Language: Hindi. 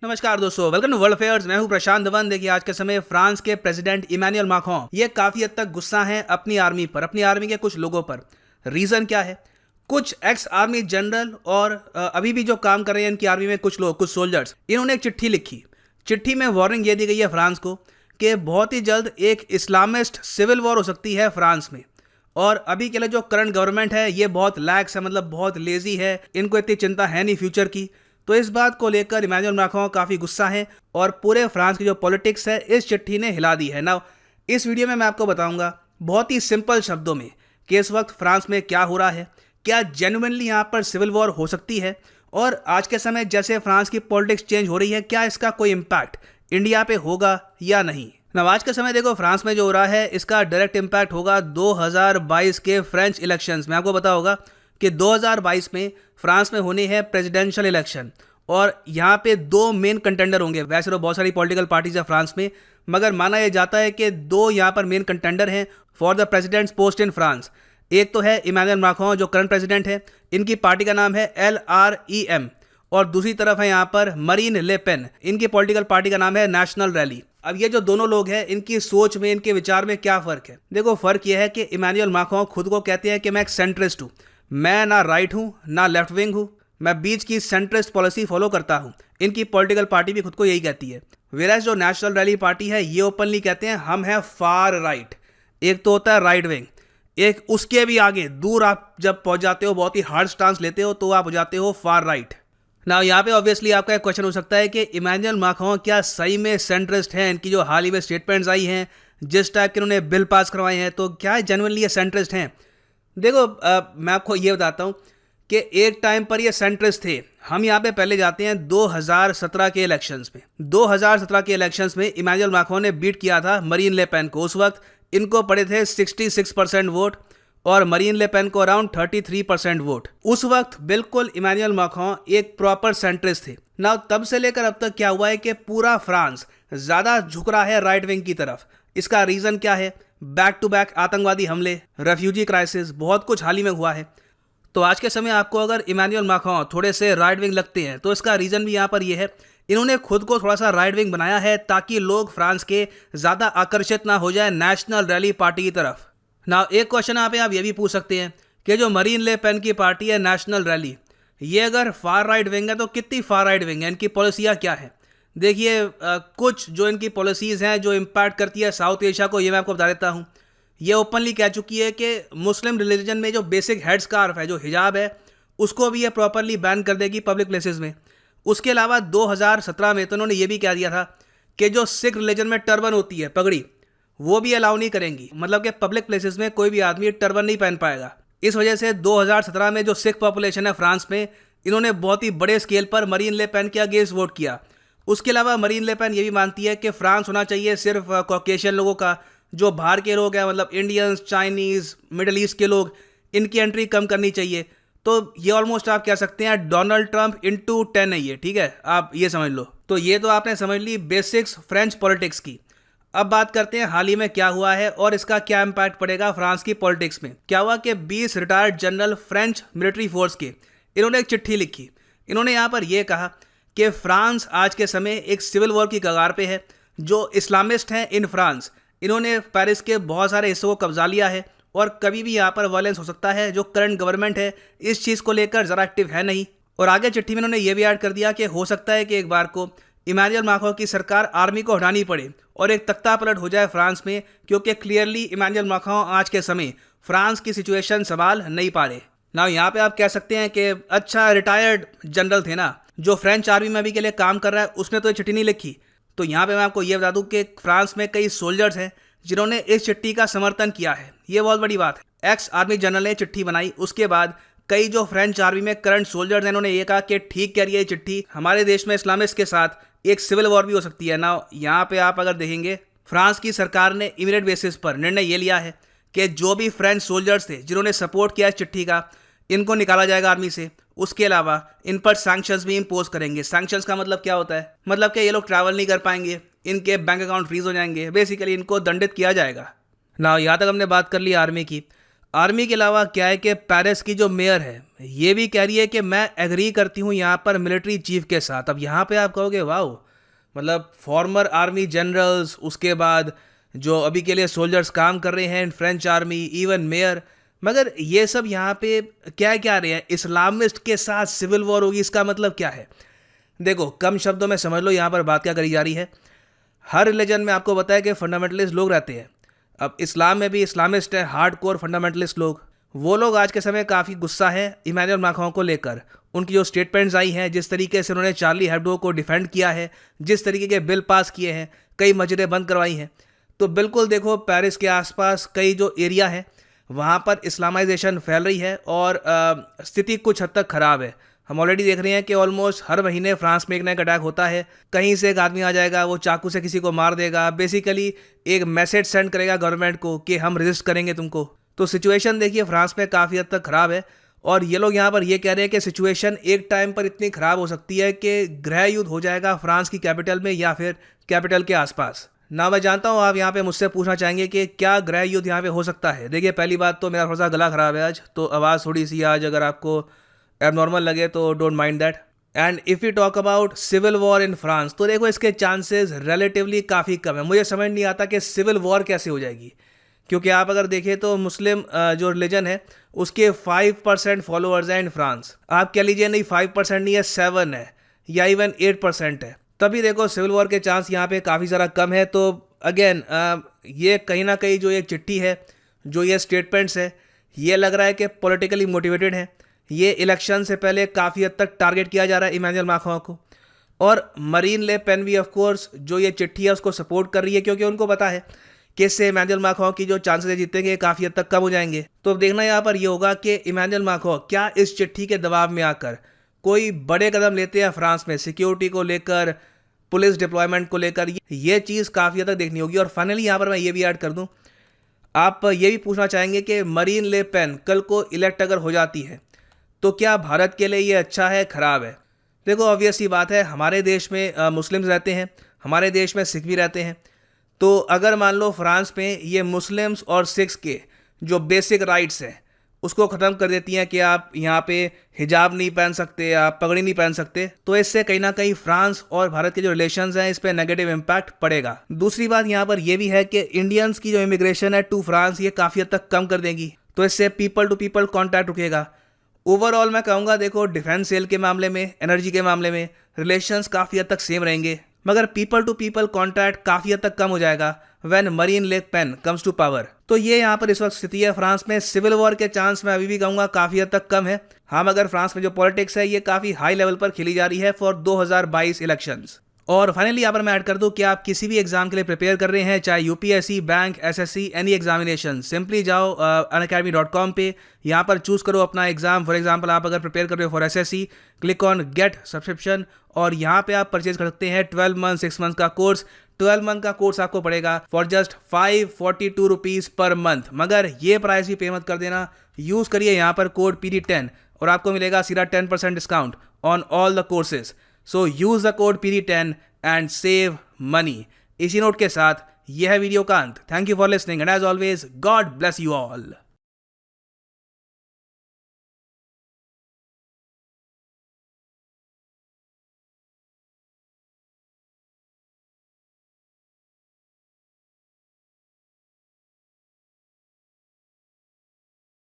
नमस्कार दोस्तों, वेलकम टू वर्ल्ड अफेयर्स। मैं हूं प्रशांत धवन। देखिए, आज के समय फ्रांस के प्रेसिडेंट इमैनुअल मैक्रों ये काफी हद तक गुस्सा हैं अपनी आर्मी पर, अपनी आर्मी के कुछ लोगों पर। रीजन क्या है? कुछ एक्स आर्मी जनरल और अभी भी जो काम कर रहे हैं इनकी आर्मी में कुछ लोग, कुछ सोल्जर्स, इन्होंने एक चिट्ठी लिखी। चिट्ठी में वार्निंग ये दी गई है फ्रांस को कि बहुत ही जल्द एक इस्लामिस्ट सिविल वॉर हो सकती है फ्रांस में। और अभी के लिए जो करंट गवर्नमेंट है ये बहुत लैक्स है, मतलब बहुत लेजी है, इनको इतनी चिंता है नहीं फ्यूचर की। तो इस बात को लेकर इमैनुअल मैक्रों काफ़ी गुस्सा है और पूरे फ्रांस की जो पॉलिटिक्स है इस चिट्ठी ने हिला दी है। नाउ इस वीडियो में मैं आपको बताऊंगा बहुत ही सिंपल शब्दों में कि इस वक्त फ्रांस में क्या हो रहा है, क्या जेन्युइनली यहाँ पर सिविल वॉर हो सकती है, और आज के समय जैसे फ्रांस की पॉलिटिक्स चेंज हो रही है क्या इसका कोई इम्पैक्ट इंडिया पे होगा या नहीं। नाउ आज के समय देखो, फ्रांस में जो हो रहा है इसका डायरेक्ट इम्पैक्ट होगा 2022 के फ्रेंच इलेक्शंस में। आपको पता होगा कि 2022 में फ्रांस में होने हैं प्रेसिडेंशियल इलेक्शन और यहाँ पे दो मेन कंटेंडर होंगे। वैसे तो बहुत सारी पॉलिटिकल पार्टीज है फ्रांस में, मगर माना यह जाता है कि दो यहाँ पर मेन कंटेंडर हैं for the president's post in France. एक तो है इमैनुअल मैक्रों जो करंट प्रेसिडेंट है, इनकी पार्टी का नाम है LREM, और दूसरी तरफ है यहाँ पर मरीन ले पेन, इनकी पॉलिटिकल पार्टी का नाम है नेशनल रैली। अब ये जो दोनों लोग हैं इनकी सोच में, इनके विचार में क्या फ़र्क है? देखो, फ़र्क यह है कि इमैनुअल मैक्रों खुद को कहते हैं कि मैं एक सेंट्रिस्ट हूँ, मैं ना राइट हूँ ना लेफ्ट विंग हूँ, मैं बीच की सेंट्रिस्ट पॉलिसी फॉलो करता हूँ। इनकी पॉलिटिकल पार्टी भी खुद को यही कहती है। वेराज जो नेशनल रैली पार्टी है ये ओपनली कहते हैं हम हैं फार राइट। एक तो होता है राइट विंग, एक उसके भी आगे दूर आप जब पहुँच जाते हो, बहुत ही हार्ड स्टांस लेते हो, तो आप हो जाते हो फार राइट। ना यहाँ पे ऑब्वियसली आपका एक क्वेश्चन हो सकता है कि इमैनुअल मैक्रों क्या सही में सेंट्रिस्ट हैं? इनकी जो हाल ही में स्टेटमेंट्स आई हैं, जिस टाइप के उन्होंने बिल पास करवाए हैं, तो क्या जेन्युइनली ये सेंट्रिस्ट हैं? देखो, मैं आपको ये बताता हूँ कि एक टाइम पर ये सेंट्रिस्ट थे। हम यहाँ पे पहले जाते हैं 2017 के इलेक्शंस में। 2017 के इलेक्शंस में इमैनुअल मैक्रों ने बीट किया था मरीन ले पेन को। उस वक्त इनको पड़े थे 66% वोट और मरीन ले पेन को अराउंड 33% वोट। उस वक्त बिल्कुल इमैनुअल मैक्रों एक प्रॉपर सेंट्रिस्ट थे। ना तब से लेकर अब तक क्या हुआ है कि पूरा फ्रांस ज़्यादा झुक रहा है राइट विंग की तरफ। इसका रीज़न क्या है? बैक टू बैक आतंकवादी हमले, रेफ्यूजी क्राइसिस, बहुत कुछ हाल ही में हुआ है। तो आज के समय आपको अगर इमैनुअल मैक्रों थोड़े से राइट विंग लगते हैं तो इसका रीज़न भी यहाँ पर ये है, इन्होंने खुद को थोड़ा सा राइट विंग बनाया है ताकि लोग फ्रांस के ज़्यादा आकर्षित ना हो जाए नेशनल रैली पार्टी की तरफ। ना एक क्वेश्चन आप ये भी पूछ सकते हैं कि जो मरीन ले पेन की पार्टी है नेशनल रैली, ये अगर फार राइट विंग है तो कितनी फार राइट विंग है, इनकी पॉलिसियाँ क्या है? देखिए, कुछ जो इनकी पॉलिसीज़ हैं जो इम्पैक्ट करती है साउथ एशिया को, ये मैं आपको बता देता हूँ। ये ओपनली कह चुकी है कि मुस्लिम रिलीजन में जो बेसिक हेड स्कार्फ है, जो हिजाब है, उसको भी ये प्रॉपरली बैन कर देगी पब्लिक प्लेसेस में। उसके अलावा 2017 में तो उन्होंने ये भी कह दिया था कि जो सिख रिलीजन में टर्बन होती है, पगड़ी, वो भी अलाउ नहीं करेंगी। मतलब कि पब्लिक प्लेसेस में कोई भी आदमी टर्बन नहीं पहन पाएगा। इस वजह से 2017 में जो सिख पॉपुलेशन है फ्रांस में, इन्होंने बहुत ही बड़े स्केल पर मरीन ले पेन के अगेंस्ट वोट किया। उसके अलावा मरीन ले पेन ये भी मानती है कि फ्रांस होना चाहिए सिर्फ कॉकेशियन लोगों का, जो बाहर के लोग हैं, मतलब इंडियंस, चाइनीज़, मिडल ईस्ट के लोग, इनकी एंट्री कम करनी चाहिए। तो ये ऑलमोस्ट आप कह सकते हैं डोनाल्ड ट्रंप इनटू 10 है ये, ठीक है, आप ये समझ लो। तो ये तो आपने समझ ली बेसिक्स फ्रेंच पॉलिटिक्स की। अब बात करते हैं हाल ही में क्या हुआ है और इसका क्या इम्पैक्ट पड़ेगा फ्रांस की पॉलिटिक्स में। क्या हुआ कि 20 retired general French military force के, इन्होंने एक चिट्ठी लिखी। इन्होंने यहाँ पर यह कहा कि फ्रांस आज के समय एक सिविल वॉर की कगार पे है। जो इस्लामिस्ट हैं इन फ्रांस, इन्होंने पेरिस के बहुत सारे हिस्सों को कब्जा लिया है और कभी भी यहाँ पर वायलेंस हो सकता है। जो करंट गवर्नमेंट है इस चीज़ को लेकर ज़रा एक्टिव है नहीं। और आगे चिट्ठी में इन्होंने ये भी ऐड कर दिया कि हो सकता है कि एक बार को इमैनुअल मैक्रों की सरकार आर्मी को हटानी पड़े और एक तख्ता पलट हो जाए फ्रांस में, क्योंकि क्लियरली इमैनुअल मैक्रों आज के समय फ्रांस की सिचुएशन संभाल नहीं पा रहे। ना यहाँ पे आप कह सकते हैं कि अच्छा, रिटायर्ड जनरल थे ना जो फ्रेंच आर्मी में अभी के लिए काम कर रहा है, उसने तो ये चिट्ठी नहीं लिखी। तो यहाँ पे मैं आपको ये बता दूँ कि फ्रांस में कई सोल्जर्स हैं जिन्होंने इस चिट्ठी का समर्थन किया है। ये बहुत बड़ी बात है। एक्स आर्मी जनरल ने चिट्ठी बनाई, उसके बाद कई जो फ्रेंच आर्मी में करंट सोल्जर्स हैं उन्होंने ये कहा कि ठीक कह रही है ये चिट्ठी, हमारे देश में इस्लामिस्ट के साथ एक सिविल वॉर भी हो सकती है। ना यहाँ पे आप अगर देखेंगे, फ्रांस की सरकार ने इमीडिएट बेसिस पर निर्णय ये लिया है कि जो भी फ्रेंच सोल्जर्स थे जिन्होंने सपोर्ट किया इस चिट्ठी का, इनको निकाला जाएगा आर्मी से। उसके अलावा इन पर सैंक्शंस भी इम्पोज करेंगे। सैंक्शंस का मतलब क्या होता है? मतलब कि ये लोग ट्रैवल नहीं कर पाएंगे, इनके बैंक अकाउंट फ्रीज हो जाएंगे, बेसिकली इनको दंडित किया जाएगा। ना यहाँ तक हमने बात कर ली आर्मी की। आर्मी के अलावा क्या है कि पेरिस की जो मेयर है ये भी कह रही है कि मैं एग्री करती हूँ यहाँ पर मिलिट्री चीफ के साथ। अब यहाँ पे आप कहोगे वाओ, मतलब फॉर्मर आर्मी जनरल्स, उसके बाद जो अभी के लिए सोल्जर्स काम कर रहे हैं in French army, even mayor, मगर ये सब यहाँ पे क्या क्या रहे हैं, इस्लामिस्ट के साथ सिविल वॉर होगी, इसका मतलब क्या है? देखो कम शब्दों में समझ लो यहाँ पर बात क्या करी जा रही है। हर रिलीजन में आपको बताया कि फंडामेंटलिस्ट लोग रहते हैं। अब इस्लाम में भी इस्लामिस्ट है, हार्ड कोर फंडामेंटलिस्ट लोग। वो लोग आज के समय काफ़ी गुस्सा है इमैनुअल मैक्रों को लेकर। उनकी जो स्टेटमेंट्स आई हैं, जिस तरीके से उन्होंने चार्ली हेब्डो को डिफेंड किया है, जिस तरीके के बिल पास किए हैं, कई मस्जिदें बंद करवाई हैं, तो बिल्कुल देखो पेरिस के आसपास कई जो एरिया है वहाँ पर इस्लामाइजेशन फैल रही है और स्थिति कुछ हद तक ख़राब है। हम ऑलरेडी देख रहे हैं कि ऑलमोस्ट हर महीने फ्रांस में एक ना एक अटैक होता है। कहीं से एक आदमी आ जाएगा, वो चाकू से किसी को मार देगा, बेसिकली एक मैसेज सेंड करेगा गवर्नमेंट को कि हम रेजिस्ट करेंगे तुमको। तो सिचुएशन देखिए फ्रांस में काफ़ी हद तक ख़राब है और ये लोग यहाँ पर ये कह रहे हैं कि सिचुएशन एक टाइम पर इतनी ख़राब हो सकती है कि गृह युद्ध हो जाएगा फ्रांस की कैपिटल में या फिर कैपिटल के आसपास। ना मैं जानता हूँ आप यहाँ पे मुझसे पूछना चाहेंगे कि क्या गृह युद्ध यहाँ पे हो सकता है। देखिए पहली बात तो मेरा थोड़ा सा गला ख़राब है आज, तो आवाज़ थोड़ी सी आज अगर आपको एबनॉर्मल लगे तो don't mind that. And if you talk about civil war in France, तो देखो इसके चांसेस रिलेटिवली काफ़ी कम है। मुझे समझ नहीं आता कि सिविल वॉर कैसे हो जाएगी, क्योंकि आप अगर देखें तो मुस्लिम जो रिलीजन है उसके 5% फॉलोअर्स हैं इन फ्रांस। आप कह लीजिए नहीं 5% नहीं है, 7 है या इवन 8% है, तभी देखो सिविल वॉर के चांस यहाँ पे काफ़ी ज़्यादा कम है। तो अगेन ये कहीं ना कहीं जो ये चिट्ठी है, जो ये स्टेटमेंट्स है, ये लग रहा है कि पॉलिटिकली मोटिवेटेड है। ये इलेक्शन से पहले काफ़ी हद तक टारगेट किया जा रहा है इमैनुअल मैक्रों को। और मरीन ले पेन भी ऑफ कोर्स जो ये चिट्ठी है उसको सपोर्ट कर रही है, क्योंकि उनको पता है कि इससे इमैनुअल मैक्रों की जो चांसेस है जीतने काफ़ी हद तक कम हो जाएंगे। तो अब देखना यहाँ पर ये होगा कि इमैनुअल मैक्रों क्या इस चिट्ठी के दबाव में आकर कोई बड़े कदम लेते हैं फ्रांस में सिक्योरिटी को लेकर, पुलिस डिप्लॉयमेंट को लेकर। ये चीज़ काफ़ी हद तक देखनी होगी। और फाइनली यहाँ पर मैं ये भी ऐड कर दूँ, आप ये भी पूछना चाहेंगे कि मरीन ले पेन कल को इलेक्ट अगर हो जाती है तो क्या भारत के लिए ये अच्छा है ख़राब है? देखो ऑब्वियस सी बात है, हमारे देश में मुस्लिम्स रहते हैं, हमारे देश में सिख भी रहते हैं। तो अगर मान लो फ्रांस में ये मुस्लिम्स और सिख्स के जो बेसिक राइट्स हैं उसको ख़त्म कर देती हैं कि आप यहाँ पे हिजाब नहीं पहन सकते, आप पगड़ी नहीं पहन सकते, तो इससे कहीं ना कहीं फ्रांस और भारत के जो रिलेशंस हैं इस पर नेगेटिव इम्पैक्ट पड़ेगा। दूसरी बात यहाँ पर यह भी है कि इंडियंस की जो इमिग्रेशन है टू फ्रांस ये काफ़ी हद तक कम कर देगी, तो इससे पीपल टू पीपल कॉन्टैक्ट रुकेगा। ओवरऑल मैं कहूँगा देखो डिफेंस सेल के मामले में, एनर्जी के मामले में रिलेशंस काफ़ी हद तक सेम रहेंगे, मगर पीपल टू पीपल कॉन्टैक्ट काफ़ी हद तक कम हो जाएगा when Marine Le Pen comes to power. तो ये यहाँ पर इस वक्त स्थिति है फ्रांस में। सिविल वॉर के चांस मैं अभी भी कहूँगा काफ़ी हद तक कम है। हाँ, मगर फ्रांस में जो पॉलिटिक्स है ये काफ़ी हाई लेवल पर खेली जा रही है फॉर 2022 इलेक्शंस। और फाइनली यहाँ पर मैं ऐड कर दूँ कि आप किसी भी एग्जाम के लिए प्रिपेयर कर रहे हैं, चाहे UPSC, bank, SSC, any examination, simply जाओ unacademy.com पे, यहाँ पर चूज़ करो अपना एग्जाम। फॉर एग्जाम्पल आप अगर प्रिपेयर कर रहे हो for SSC, click on get subscription और यहाँ पे आप परचेज कर सकते हैं 12 मंथ 6 मंथ का कोर्स। 12 मंथ का कोर्स आपको पड़ेगा for just 542 rupees per month, मगर ये प्राइस भी पे मत कर देना। यूज़ करिए यहाँ पर कोड PD10 और आपको मिलेगा सीधा 10% discount on all the courses. So use the code PD10 and save money. इसी नोट के साथ यह है वीडियो का अंत। Thank you for listening and as always God bless you all.